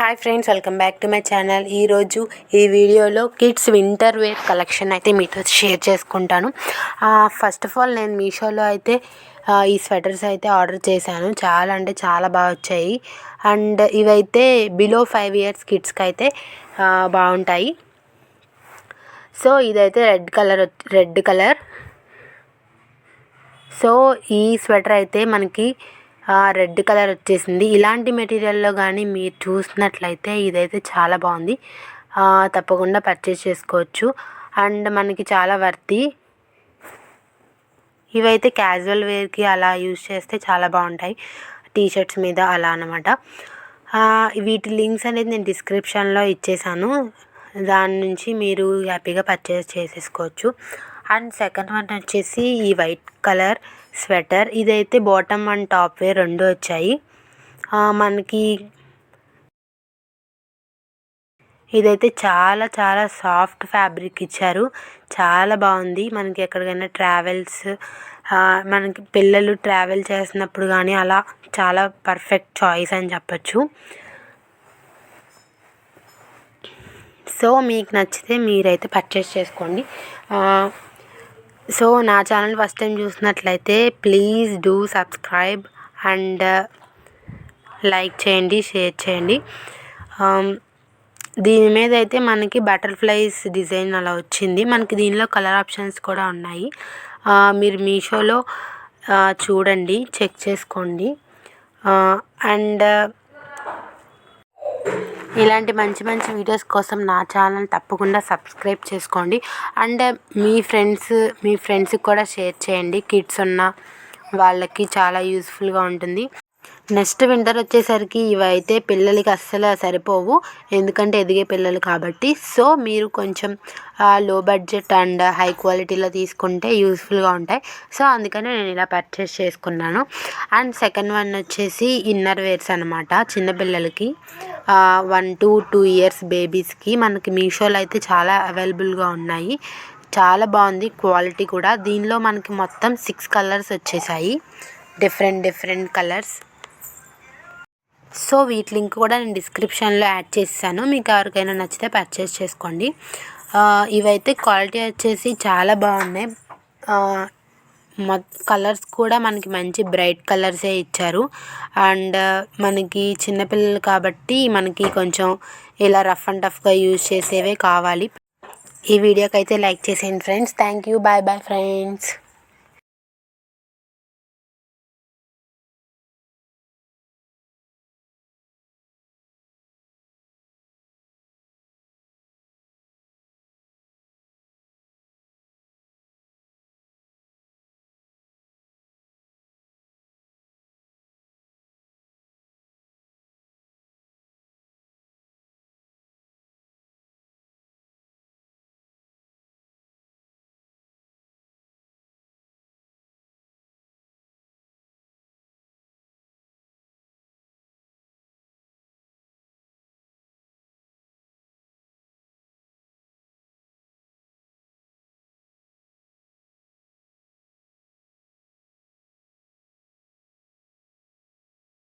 Hi friends, welcome back to my channel. ఈరోజు ఈ వీడియోలో కిడ్స్ వింటర్ వేర్ కలెక్షన్ అయితే మీతో షేర్ చేసుకుంటాను. ఫస్ట్ ఆఫ్ ఆల్ నేను మీషోలో అయితే ఈ స్వెటర్స్ అయితే ఆర్డర్ చేశాను. చాలా అంటే చాలా బాగా వచ్చాయి. అండ్ ఇవైతే బిలో 5 years కిడ్స్కి అయితే బాగుంటాయి. సో ఇదైతే రెడ్ కలర్. సో ఈ స్వెటర్ అయితే మనకి రెడ్ కలర్ వచ్చేసింది. ఇలాంటి మెటీరియల్లో కానీ మీరు చూసినట్లయితే ఇదైతే చాలా బాగుంది. తప్పకుండా పర్చేస్ చేసుకోవచ్చు. అండ్ మనకి చాలా వర్తి. ఇవైతే క్యాజువల్ వేర్కి అలా యూజ్ చేస్తే చాలా బాగుంటాయి, టీషర్ట్స్ మీద అలా అన్నమాట. వీటి లింక్స్ అనేది నేను డిస్క్రిప్షన్లో ఇచ్చేసాను. దాని నుంచి మీరు హ్యాపీగా పర్చేస్ చేసేసుకోవచ్చు. అండ్ సెకండ్ వన్ వచ్చేసి ఈ వైట్ కలర్ స్వెటర్. ఇదైతే బాటమ్ అండ్ టాప్ వేర్ రెండు వచ్చాయి. మనకి ఇదైతే చాలా చాలా సాఫ్ట్ ఫ్యాబ్రిక్ ఇచ్చారు. చాలా బాగుంది. మనకి ఎక్కడికైనా ట్రావెల్స్, మనకి పిల్లలు ట్రావెల్ చేసినప్పుడు కానీ అలా చాలా పర్ఫెక్ట్ చాయిస్ అని చెప్పచ్చు. సో మీకు నచ్చితే మీరైతే పర్చేస్ చేసుకోండి. సో నా ఛానల్ ఫస్ట్ టైం చూసినట్లయితే please do subscribe and like చేయండి, షేర్ చేయండి. దీని మీద అయితే మనకి బటర్ఫ్లైస్ డిజైన్ అలా వచ్చింది. మనకి దీనిలో కలర్ ఆప్షన్స్ కూడా ఉన్నాయి. మీరు మీషోలో చూడండి, చెక్ చేసుకోండి. అండ్ ఇలాంటి మంచి మంచి వీడియోస్ కోసం నా ఛానల్ తప్పకుండా సబ్స్క్రైబ్ చేసుకోండి. అండ్ మీ ఫ్రెండ్స్కి కూడా షేర్ చేయండి. కిడ్స్ ఉన్న వాళ్ళకి చాలా యూస్ఫుల్గా ఉంటుంది. నెక్స్ట్ వింటర్ వచ్చేసరికి ఇవైతే పిల్లలకి అస్సలు సరిపోవు, ఎందుకంటే ఎదిగే పిల్లలు కాబట్టి. సో మీరు కొంచెం లో బడ్జెట్ అండ్ హై క్వాలిటీలో తీసుకుంటే యూస్ఫుల్గా ఉంటాయి. సో అందుకని నేను ఇలా పర్చేస్ చేసుకున్నాను. అండ్ సెకండ్ వన్ వచ్చేసి ఇన్నర్ వేర్స్ అనమాట. చిన్నపిల్లలకి 1 to 2 years బేబీస్కి మనకి మీషోలో అయితే చాలా అవైలబుల్గా ఉన్నాయి. చాలా బాగుంది క్వాలిటీ కూడా. దీనిలో మనకి మొత్తం 6 కలర్స్ వచ్చేసాయి, డిఫరెంట్ కలర్స్. సో వీటి లింక్ కూడా నేను డిస్క్రిప్షన్లో యాడ్ చేసాను. మీకు ఎవరికైనా నచ్చితే పర్చేస్ చేసుకోండి. ఇవైతే క్వాలిటీ వచ్చేసి చాలా బాగున్నాయి. కలర్స్ కూడా మనకి మంచి బ్రైట్ కలర్సే ఇచ్చారు. అండ్ మనకి చిన్నపిల్లలు కాబట్టి మనకి కొంచెం ఇలా రఫ్ అండ్ టఫ్గా యూజ్ చేసేవే కావాలి. ఈ వీడియోకి అయితే లైక్ చేసేయండి friends. Thank you. Bye friends.